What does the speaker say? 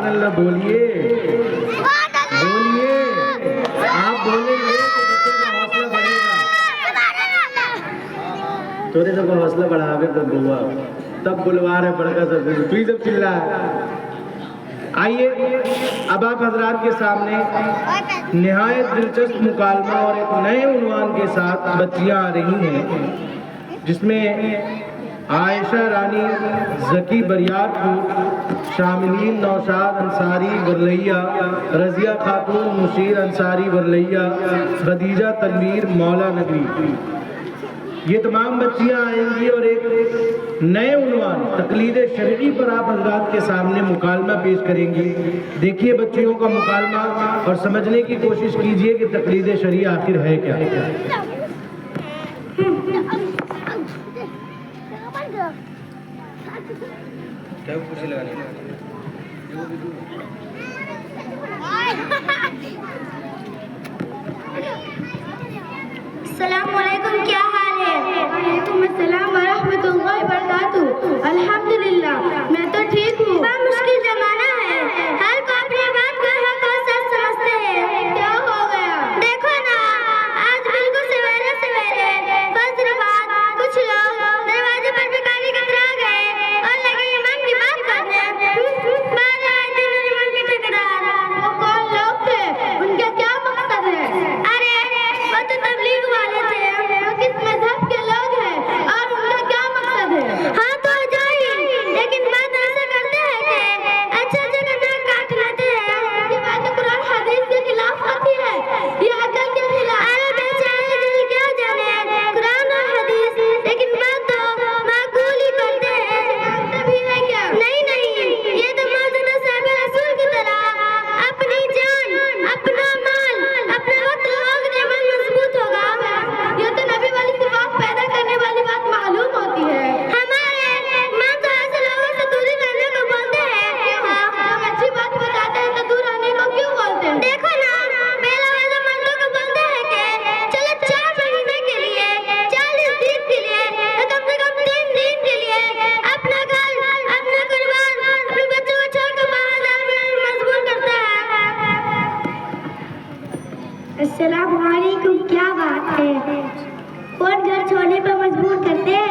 अल्लाह बोलिए बोलिए, आप बोलेंगे तो बच्चे का हौसला बढ़ेगा। थोड़े सब हौसला बढ़ावे तो बुआ तब बुलवा रहे बड़का सब तू ही सब चिल्ला। आइए अब आप हजरात के सामने निहायत दिलचस्प मुकालमा और एक नए उन्वान के साथ बच्चियां आ रही हैं, जिसमें आयशा रानी जकी बरियारपुर, शामिलीन नौशाद अंसारी वरलैया, रजिया खातून मुशीर अंसारी वरलैया, खदीजा तनवीर मौला नगरी, ये तमाम बच्चियां आएंगी और एक नए उन्वान तकलीद शरई पर आप हजरात के सामने मुकालमा पेश करेंगी। देखिए बच्चियों का मुकालमा और समझने की कोशिश कीजिए कि तकलीद शरई आखिर है क्या। अस्सलाम वालेकुम, क्या हाल है? वालेकुम अस्सलाम व रहमतुल्लाहि व बरकातुहू। अल्हम्दुलिल्लाह, मैं तो ठीक हूँ। बड़ा मुश्किल जमाना है, हर कोई अपनी बात को हक और सच समझते हैं। क्या हो गया? देखो ना, आज बिल्कुल सवेरे सवेरे फज्र बाद कुछ लोग दरवाजे पर भिखारी कतरा गए और लगे ईमान की बात करने। बाहर आए दिन ईमान के ठेकेदार। वो कौन लोग थे? उनका क्या मकसद है? अरे वो तो तबलीग वाले थे। वो किस मजहब के लोग हैं और उनका क्या मकसद है? हाँ तो जाइए, लेकिन बात ऐसा करते हैं कि अच्छा जगह नाक काट लेते हैं। ये बात तो कुरान हदीस के खिलाफ होती है, ये अकल के खिलाफ। अरे बेचारे दिल क्या जाने कुरान और हदीस, लेकिन बात तो माकूल ही करते हैं। मानते भी है क्या? नहीं नहीं, ये तो मौजूदा साहब रसूल की तरह अपनी जान, अपना माल, अपना वक्त लोग में मजबूत होगा। ये तो नबी वाली सिफात पैदा करने वाली बात मालूम होती है। हमारे माँ तो ऐसे लोगों से दूरी रहने को बोलते हैं। क्यों? जब अच्छी बात बताते हैं तो दूर रहने को क्यों बोलते हैं? देखो ना, मेला वाले मर्दों को बोलते हैं कि चलो 4 महीने के लिए, 40 दिन के लिए, या कम से कम 3 दिन के लिए अपना घर, अपना कुर्बान, अपने बच्चों को छोड़कर बाहर जाने में मजबूर करते हैं। अस्सलाम वालेकुम, क्या बात है? कौन घर छोड़ने पर मजबूर करते हैं?